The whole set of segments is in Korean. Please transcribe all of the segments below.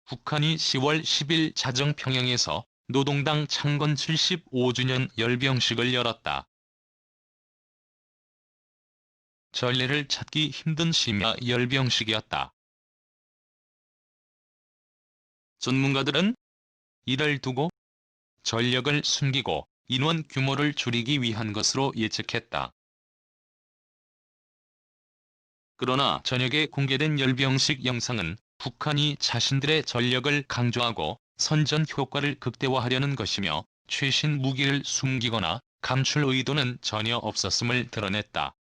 북한이 10월 10일 자정 평양에서 노동당 창건 75주년 열병식을 열었다. 전례를 찾기 힘든 심야 열병식이었다. 전문가들은 이를 두고 전력을 숨기고 인원 규모를 줄이기 위한 것으로 예측했다. 그러나 저녁에 공개된 열병식 영상은 북한이 자신들의 전력을 강조하고 선전 효과를 극대화하려는 것이며 최신 무기를 숨기거나 감출 의도는 전혀 없었음을 드러냈다.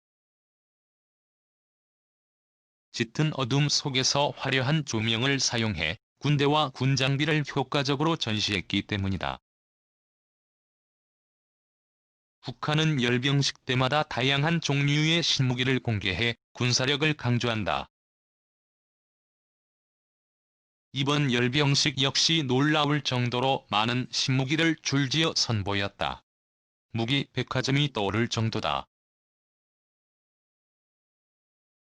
짙은 어둠 속에서 화려한 조명을 사용해 군대와 군 장비를 효과적으로 전시했기 때문이다. 북한은 열병식 때마다 다양한 종류의 신무기를 공개해 군사력을 강조한다. 이번 열병식 역시 놀라울 정도로 많은 신무기를 줄지어 선보였다. 무기 백화점이 떠오를 정도다.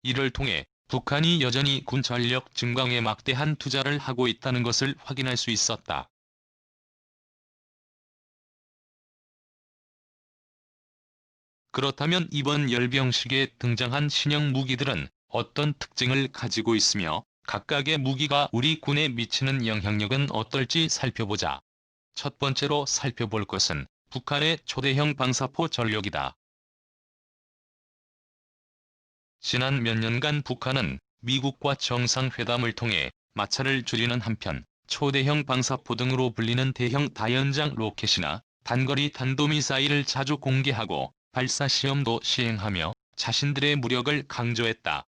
이를 통해 북한이 여전히 군 전력 증강에 막대한 투자를 하고 있다는 것을 확인할 수 있었다. 그렇다면 이번 열병식에 등장한 신형 무기들은 어떤 특징을 가지고 있으며 각각의 무기가 우리 군에 미치는 영향력은 어떨지 살펴보자. 첫 번째로 살펴볼 것은 북한의 초대형 방사포 전력이다. 지난 몇 년간 북한은 미국과 정상회담을 통해 마찰을 줄이는 한편 초대형 방사포 등으로 불리는 대형 다연장 로켓이나 단거리 탄도미사일을 자주 공개하고 발사 시험도 시행하며 자신들의 무력을 강조했다.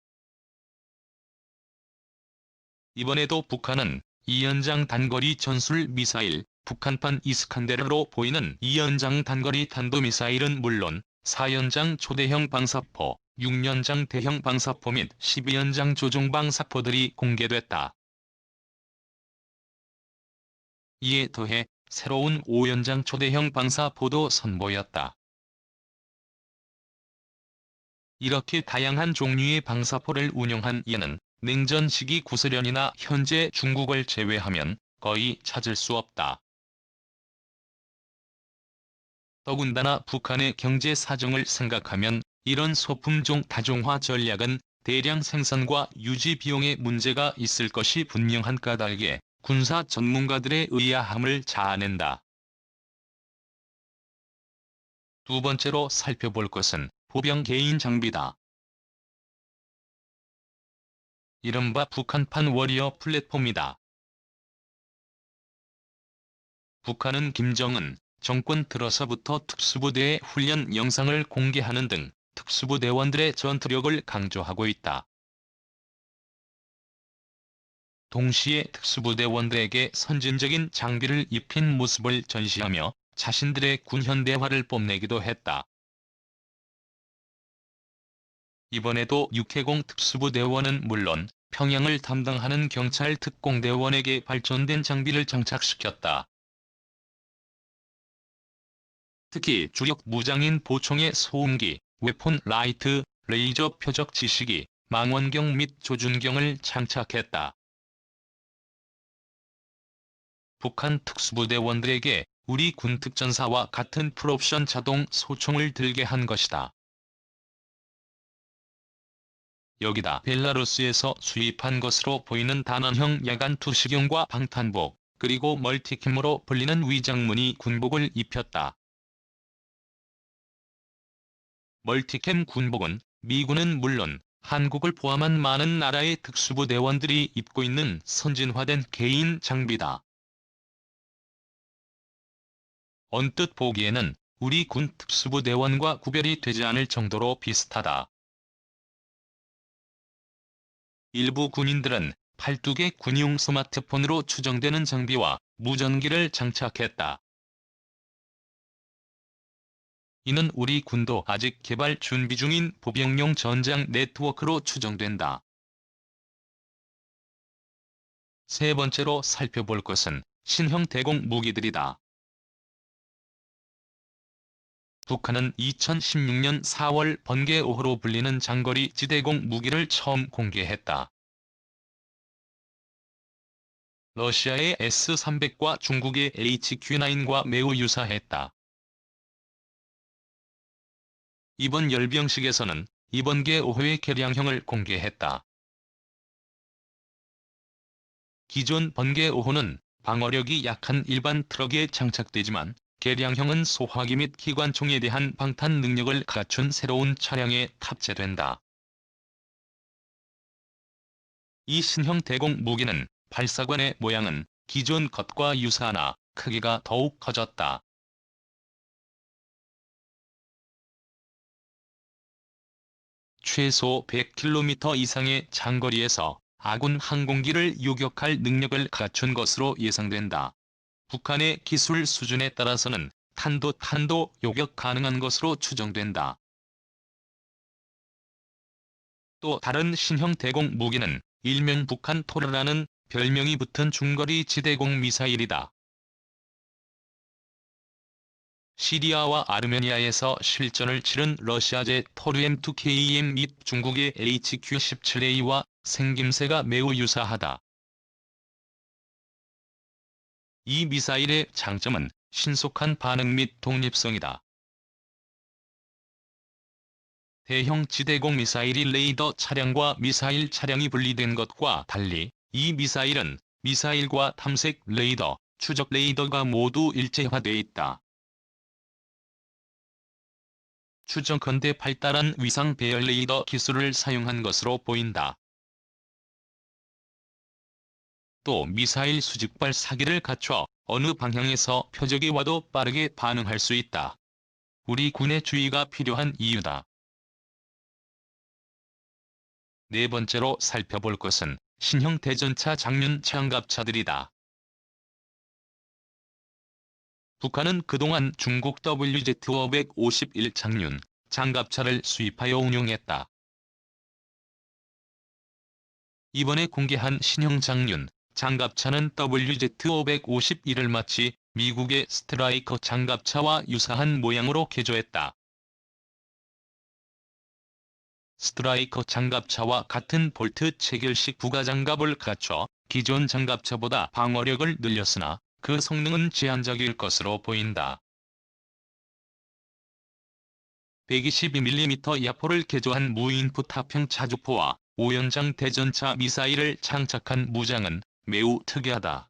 이번에도 북한은 이연장 단거리 전술 미사일, 북한판 이스칸데르로 보이는 이연장 단거리 탄도미사일은 물론 4연장 초대형 방사포, 6연장 대형 방사포 및 12연장 조종 방사포들이 공개됐다. 이에 더해 새로운 5연장 초대형 방사포도 선보였다. 이렇게 다양한 종류의 방사포를 운용한 이는 냉전 시기 구소련이나 현재 중국을 제외하면 거의 찾을 수 없다. 더군다나 북한의 경제 사정을 생각하면 이런 소품종 다종화 전략은 대량 생산과 유지 비용에 문제가 있을 것이 분명한 까닭에 군사 전문가들의 의아함을 자아낸다. 두 번째로 살펴볼 것은 보병 개인 장비다. 이른바 북한판 워리어 플랫폼이다. 북한은 김정은 정권 들어서부터 특수부대의 훈련 영상을 공개하는 등 특수부대원들의 전투력을 강조하고 있다. 동시에 특수부대원들에게 선진적인 장비를 입힌 모습을 전시하며 자신들의 군 현대화를 뽐내기도 했다. 이번에도 육해공 특수부대원은 물론 평양을 담당하는 경찰 특공대원에게 발전된 장비를 장착시켰다. 특히 주력 무장인 보총의 소음기, 웨폰 라이트, 레이저 표적 지시기, 망원경 및 조준경을 장착했다. 북한 특수부대원들에게 우리 군 특전사와 같은 풀옵션 자동 소총을 들게 한 것이다. 여기다 벨라루스에서 수입한 것으로 보이는 단원형 야간 투시경과 방탄복, 그리고 멀티캠으로 불리는 위장무늬 군복을 입혔다. 멀티캠 군복은 미군은 물론 한국을 포함한 많은 나라의 특수부대원들이 입고 있는 선진화된 개인 장비다. 언뜻 보기에는 우리 군 특수부대원과 구별이 되지 않을 정도로 비슷하다. 일부 군인들은 팔뚝에 군용 스마트폰으로 추정되는 장비와 무전기를 장착했다. 이는 우리 군도 아직 개발 준비 중인 보병용 전장 네트워크로 추정된다. 세 번째로 살펴볼 것은 신형 대공 무기들이다. 북한은 2016년 4월 번개 5호로 불리는 장거리 지대공 무기를 처음 공개했다. 러시아의 S-300과 중국의 HQ-9과 매우 유사했다. 이번 열병식에서는 이번개 5회 개량형을 공개했다. 기존 번개 5호는 방어력이 약한 일반 트럭에 장착되지만 개량형은 소화기 및 기관총에 대한 방탄 능력을 갖춘 새로운 차량에 탑재된다. 이 신형 대공 무기는 발사관의 모양은 기존 것과 유사하나 크기가 더욱 커졌다. 최소 100km 이상의 장거리에서 아군 항공기를 요격할 능력을 갖춘 것으로 예상된다. 북한의 기술 수준에 따라서는 탄도 요격 가능한 것으로 추정된다. 또 다른 신형 대공 무기는 일명 북한 토르라는 별명이 붙은 중거리 지대공 미사일이다. 시리아와 아르메니아에서 실전을 치른 러시아제 토르 M2KM 및 중국의 HQ-17A와 생김새가 매우 유사하다. 이 미사일의 장점은 신속한 반응 및 독립성이다. 대형 지대공 미사일이 레이더 차량과 미사일 차량이 분리된 것과 달리 이 미사일은 미사일과 탐색 레이더, 추적 레이더가 모두 일체화돼 있다. 추정컨대 발달한 위상 배열 레이더 기술을 사용한 것으로 보인다. 또 미사일 수직 발사기를 갖춰 어느 방향에서 표적이 와도 빠르게 반응할 수 있다. 우리 군의 주의가 필요한 이유다. 네 번째로 살펴볼 것은 신형 대전차 장륜 장갑차들이다. 북한은 그동안 중국 WZ-551 장륜 장갑차를 수입하여 운용했다. 이번에 공개한 신형 장륜 장갑차는 WZ-551을 마치 미국의 스트라이커 장갑차와 유사한 모양으로 개조했다. 스트라이커 장갑차와 같은 볼트 체결식 부가장갑을 갖춰 기존 장갑차보다 방어력을 늘렸으나 그 성능은 제한적일 것으로 보인다. 122mm 야포를 개조한 무인풋 타평 자주포와 5연장 대전차 미사일을 장착한 무장은 매우 특이하다.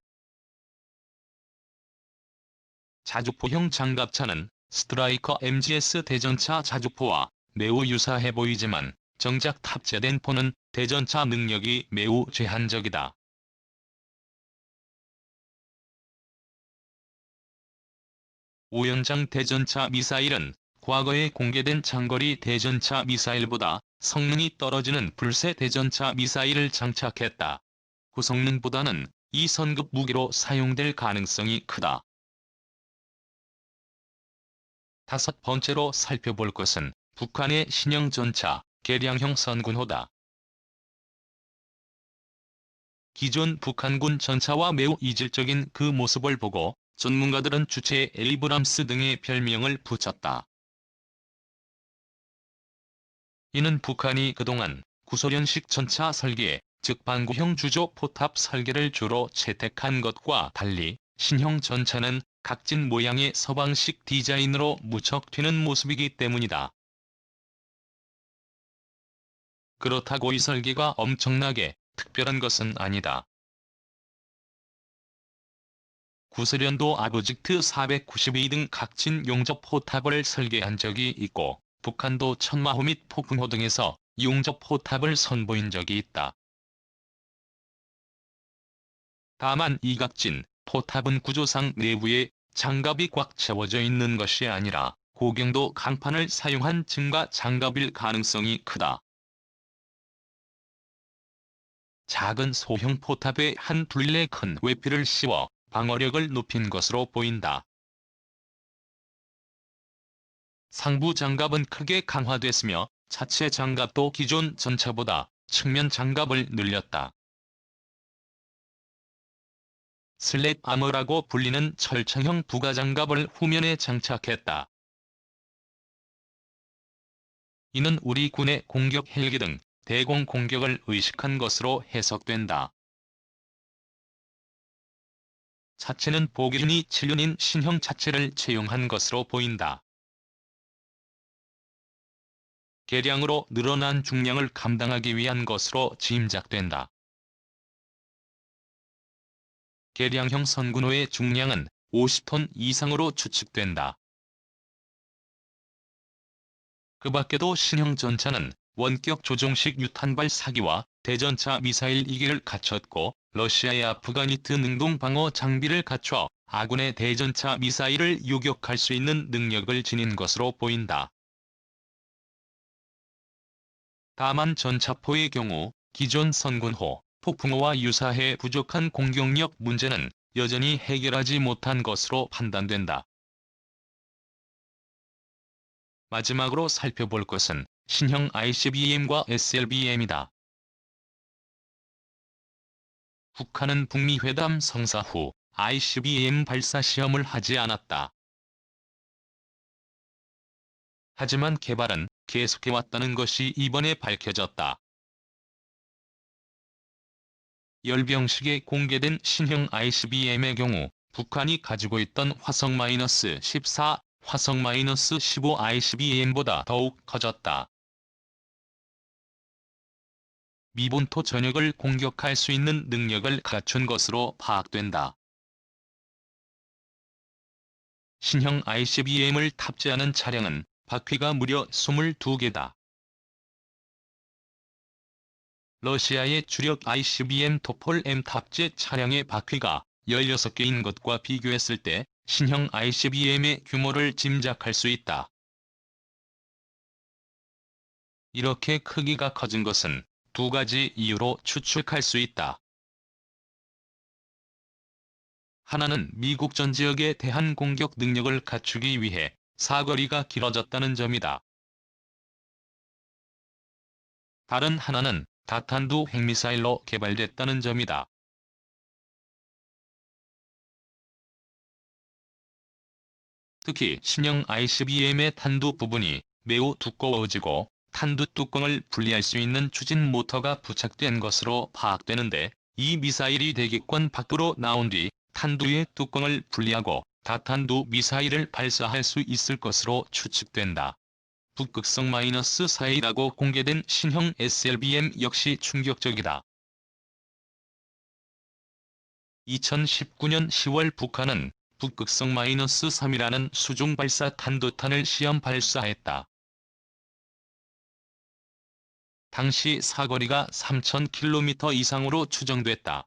자주포형 장갑차는 스트라이커 MGS 대전차 자주포와 매우 유사해 보이지만 정작 탑재된 포는 대전차 능력이 매우 제한적이다. 오연장 대전차 미사일은 과거에 공개된 장거리 대전차 미사일보다 성능이 떨어지는 불세 대전차 미사일을 장착했다. 고성능보다는 2선급 무기로 사용될 가능성이 크다. 다섯 번째로 살펴볼 것은 북한의 신형 전차, 개량형 선군호다. 기존 북한군 전차와 매우 이질적인 그 모습을 보고 전문가들은 주체 에이브람스 등의 별명을 붙였다. 이는 북한이 그동안 구소련식 전차 설계, 즉 반구형 주조 포탑 설계를 주로 채택한 것과 달리 신형 전차는 각진 모양의 서방식 디자인으로 무척 튀는 모습이기 때문이다. 그렇다고 이 설계가 엄청나게 특별한 것은 아니다. 구소련도 아브직트 492 등 각진 용접 포탑을 설계한 적이 있고 북한도 천마호 및 폭풍호 등에서 용접 포탑을 선보인 적이 있다. 다만 이 각진 포탑은 구조상 내부에 장갑이 꽉 채워져 있는 것이 아니라 고경도 강판을 사용한 증가 장갑일 가능성이 크다. 작은 소형 포탑에 한 둘레 큰 외피를 씌워 방어력을 높인 것으로 보인다. 상부 장갑은 크게 강화됐으며 차체 장갑도 기존 전차보다 측면 장갑을 늘렸다. 슬랫 아머라고 불리는 철창형 부가장갑을 후면에 장착했다. 이는 우리 군의 공격 헬기 등 대공 공격을 의식한 것으로 해석된다. 자체는 보기준이 7륜인 신형 자체를 채용한 것으로 보인다. 개량으로 늘어난 중량을 감당하기 위한 것으로 짐작된다. 개량형 선군호의 중량은 50톤 이상으로 추측된다. 그 밖에도 신형 전차는 원격 조종식 유탄 발사기와 대전차 미사일 2기를 갖췄고 러시아의 아프가니트 능동 방어 장비를 갖춰 아군의 대전차 미사일을 요격할 수 있는 능력을 지닌 것으로 보인다. 다만 전차포의 경우 기존 선군호, 폭풍호와 유사해 부족한 공격력 문제는 여전히 해결하지 못한 것으로 판단된다. 마지막으로 살펴볼 것은 신형 ICBM과 SLBM이다. 북한은 북미 회담 성사 후 ICBM 발사 시험을 하지 않았다. 하지만 개발은 계속해왔다는 것이 이번에 밝혀졌다. 열병식에 공개된 신형 ICBM의 경우 북한이 가지고 있던 화성-14, 화성-15 ICBM보다 더욱 커졌다. 미 본토 전역을 공격할 수 있는 능력을 갖춘 것으로 파악된다. 신형 ICBM을 탑재하는 차량은 바퀴가 무려 22개다. 러시아의 주력 ICBM 토폴-M 탑재 차량의 바퀴가 16개인 것과 비교했을 때 신형 ICBM의 규모를 짐작할 수 있다. 이렇게 크기가 커진 것은 두 가지 이유로 추측할 수 있다. 하나는 미국 전 지역에 대한 공격 능력을 갖추기 위해 사거리가 길어졌다는 점이다. 다른 하나는 다탄두 핵미사일로 개발됐다는 점이다. 특히 신형 ICBM의 탄두 부분이 매우 두꺼워지고 탄두 뚜껑을 분리할 수 있는 추진 모터가 부착된 것으로 파악되는데 이 미사일이 대기권 밖으로 나온 뒤 탄두의 뚜껑을 분리하고 다탄두 미사일을 발사할 수 있을 것으로 추측된다. 북극성 -4A라고 공개된 신형 SLBM 역시 충격적이다. 2019년 10월 북한은 북극성 -3이라는 수중 발사 탄도탄을 시험 발사했다. 당시 사거리가 3,000km 이상으로 추정됐다.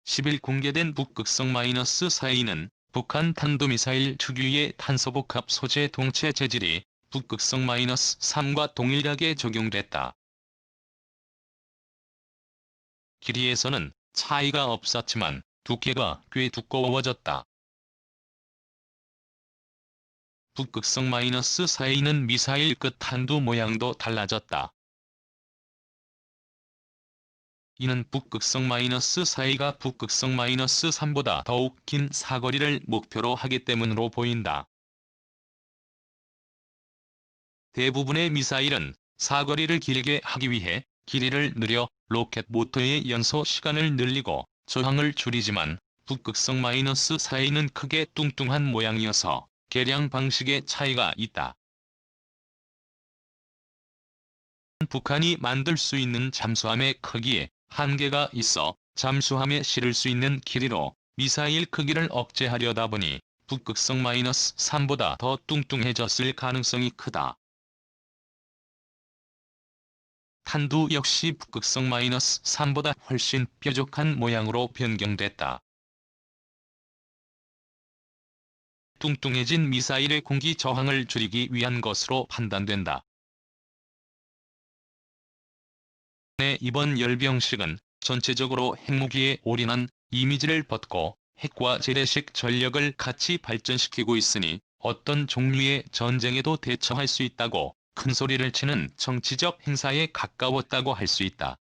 10일 공개된 북극성 -4A는 북한 탄도미사일 특유의 탄소복합 소재 동체 재질이 북극성 -3과 동일하게 적용됐다. 길이에서는 차이가 없었지만 두께가 꽤 두꺼워졌다. 북극성 -4A는 미사일 끝 탄두 모양도 달라졌다. 이는 북극성 -4A가 북극성 -3보다 더욱 긴 사거리를 목표로 하기 때문으로 보인다. 대부분의 미사일은 사거리를 길게 하기 위해 길이를 늘려 로켓 모터의 연소 시간을 늘리고 저항을 줄이지만 북극성 -4A는 크게 뚱뚱한 모양이어서 개량 방식의 차이가 있다. 북한이 만들 수 있는 잠수함의 크기에 한계가 있어 잠수함에 실을 수 있는 길이로 미사일 크기를 억제하려다 보니 북극성 -3보다 더 뚱뚱해졌을 가능성이 크다. 탄두 역시 북극성 -3보다 훨씬 뾰족한 모양으로 변경됐다. 뚱뚱해진 미사일의 공기 저항을 줄이기 위한 것으로 판단된다. 이번 열병식은 전체적으로 핵무기에 올인한 이미지를 벗고 핵과 재래식 전력을 같이 발전시키고 있으니 어떤 종류의 전쟁에도 대처할 수 있다고 큰 소리를 치는 정치적 행사에 가까웠다고 할 수 있다.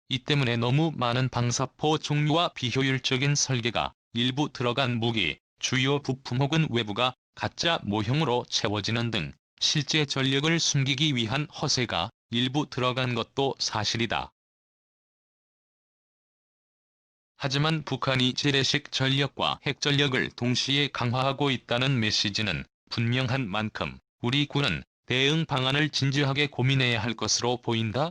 이 때문에 너무 많은 방사포 종류와 비효율적인 설계가 일부 들어간 무기, 주요 부품 혹은 외부가 가짜 모형으로 채워지는 등 실제 전력을 숨기기 위한 허세가 일부 들어간 것도 사실이다. 하지만 북한이 재래식 전력과 핵전력을 동시에 강화하고 있다는 메시지는 분명한 만큼 우리 군은 대응 방안을 진지하게 고민해야 할 것으로 보인다.